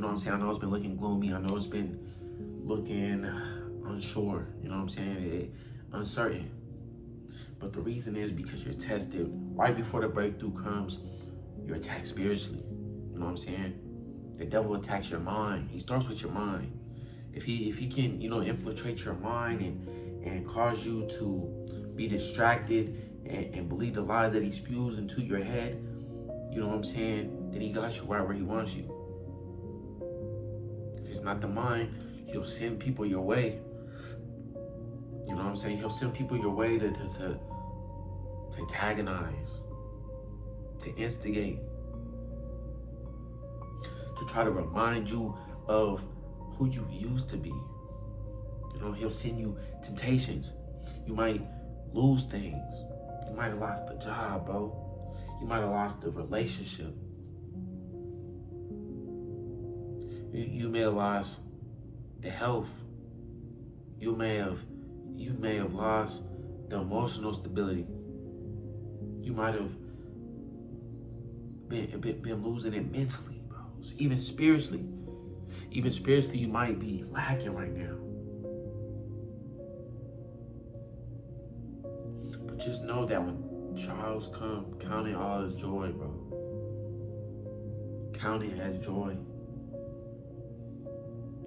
You know what I'm saying? I know it's been looking gloomy. I know it's been looking unsure. You know what I'm saying? Uncertain. But the reason is because you're tested. Right before the breakthrough comes, you're attacked spiritually. You know what I'm saying? The devil attacks your mind. He starts with your mind. If he can, infiltrate your mind and cause you to be distracted and believe the lies that he spews into your head, you know what I'm saying? Then he got you right where he wants you. If it's not the mind, he'll send people your way. You know what I'm saying? He'll send people your way to antagonize, to instigate, to try to remind you of who you used to be. He'll send you temptations. You might lose things. You might have lost the job, bro. You might have lost the relationship. You may have lost the health. You may have lost the emotional stability. You might have been losing it mentally, bro. So even spiritually, you might be lacking right now. But just know that when trials come, count it all as joy, bro. Count it as joy.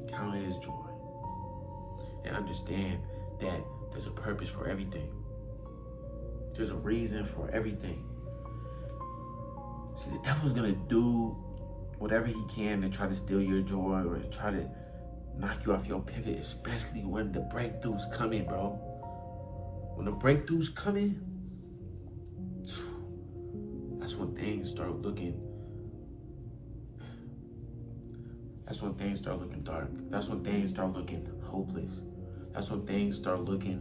Count it as joy. And understand that there's a purpose for everything. There's a reason for everything. See, the devil's gonna do whatever he can to try to steal your joy or to try to knock you off your pivot, especially when the breakthrough's coming, bro. When the breakthrough's coming, that's when things start looking dark. That's when things start looking hopeless. That's when things start looking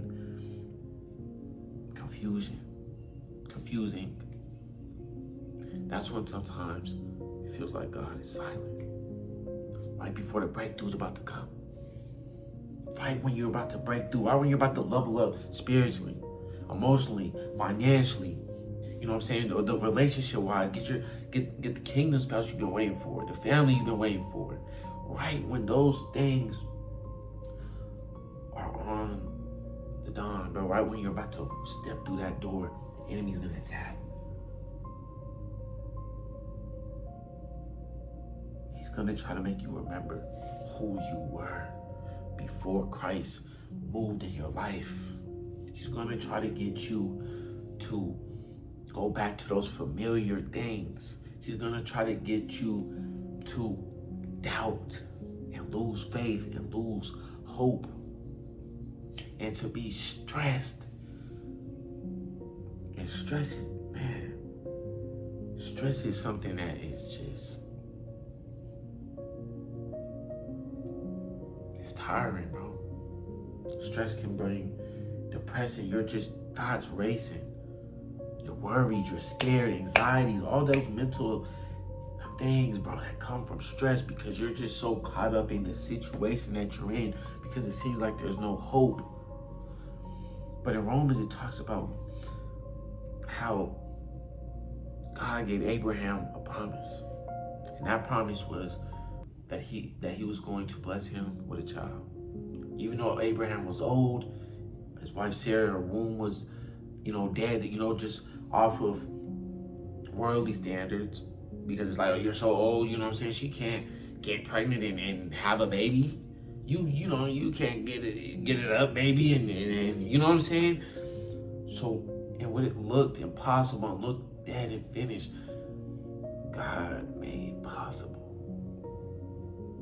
confusing. That's when sometimes it feels like God is silent. Right before the breakthrough's about to come. Right when you're about to break through. Right when you're about to level up spiritually, emotionally, financially. You know what I'm saying? The relationship-wise. Get the kingdom spouse you've been waiting for. The family you've been waiting for. Right when those things are on the dawn, bro. Right when you're about to step through that door, the enemy's gonna attack. He's gonna try to make you remember who you were before Christ moved in your life. He's gonna try to get you to go back to those familiar things. He's gonna try to get you to doubt and lose faith and lose hope and to be stressed. And stress is something that is just, it's tiring, bro. Stress can bring depression. You're just thoughts racing. You're worried, you're scared, anxieties, all those mental things, bro, that come from stress because you're just so caught up in the situation that you're in because it seems like there's no hope. But in Romans, it talks about how God gave Abraham a promise. And that promise was that he was going to bless him with a child. Even though Abraham was old, his wife Sarah, her womb was, dead, just off of worldly standards. Because it's like, oh, you're so old, you know what I'm saying? She can't get pregnant and have a baby. You can't get it up, baby, and you know what I'm saying? So, and when it looked impossible and looked dead and finished, God made possible.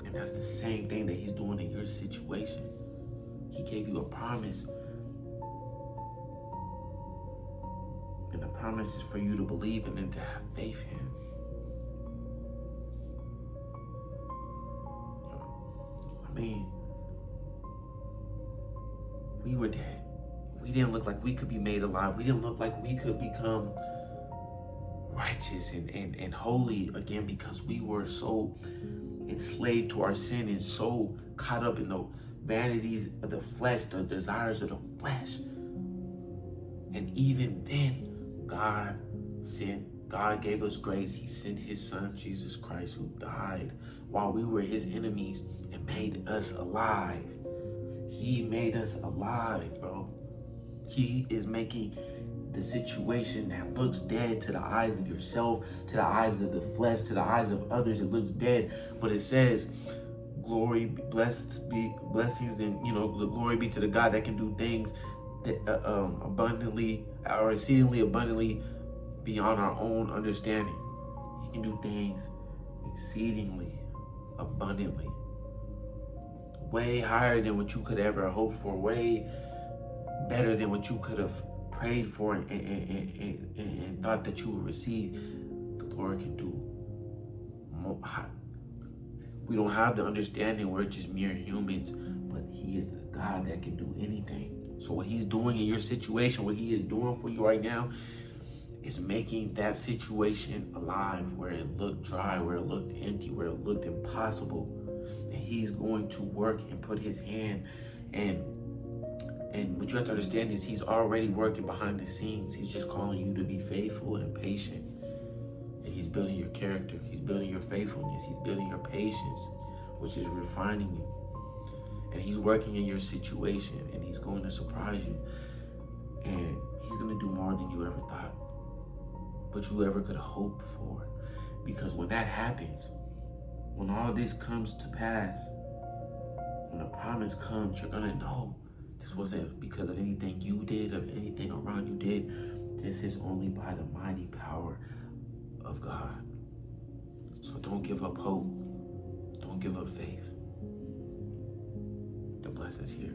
And that's the same thing that he's doing in your situation. He gave you a promise. And the promise is for you to believe in and to have faith in. We were dead. We didn't look like we could be made alive. We didn't look like we could become righteous and holy again because we were so enslaved to our sin and so caught up in the vanities of the flesh, the desires of the flesh. And even then, God sent God gave us grace. He sent his son, Jesus Christ, who died while we were his enemies and made us alive. He made us alive, bro. He is making the situation that looks dead to the eyes of yourself, to the eyes of the flesh, to the eyes of others, it looks dead. But it says, glory, blessings, and the glory be to the God that can do things that abundantly or exceedingly abundantly beyond our own understanding. He can do things exceedingly abundantly, way higher than what you could ever hope for, way better than what you could have prayed for and thought that you would receive. The Lord can do more. We don't have the understanding. We're just mere humans, but he is the God that can do anything. So what he's doing in your situation, what he is doing for you right now, is making that situation alive, where it looked dry, where it looked empty, where it looked impossible. And he's going to work and put his hand, and what you have to understand is he's already working behind the scenes. He's just calling you to be faithful and patient. And he's building your character. He's building your faithfulness. He's building your patience, which is refining you. And he's working in your situation, and he's going to surprise you. And he's going to do more than you ever thought, but you ever could hope for. Because when that happens, when all this comes to pass, when the promise comes, you're going to know this wasn't because of anything you did, of anything around you did. This is only by the mighty power of God. So don't give up hope. Don't give up faith. The blessings here.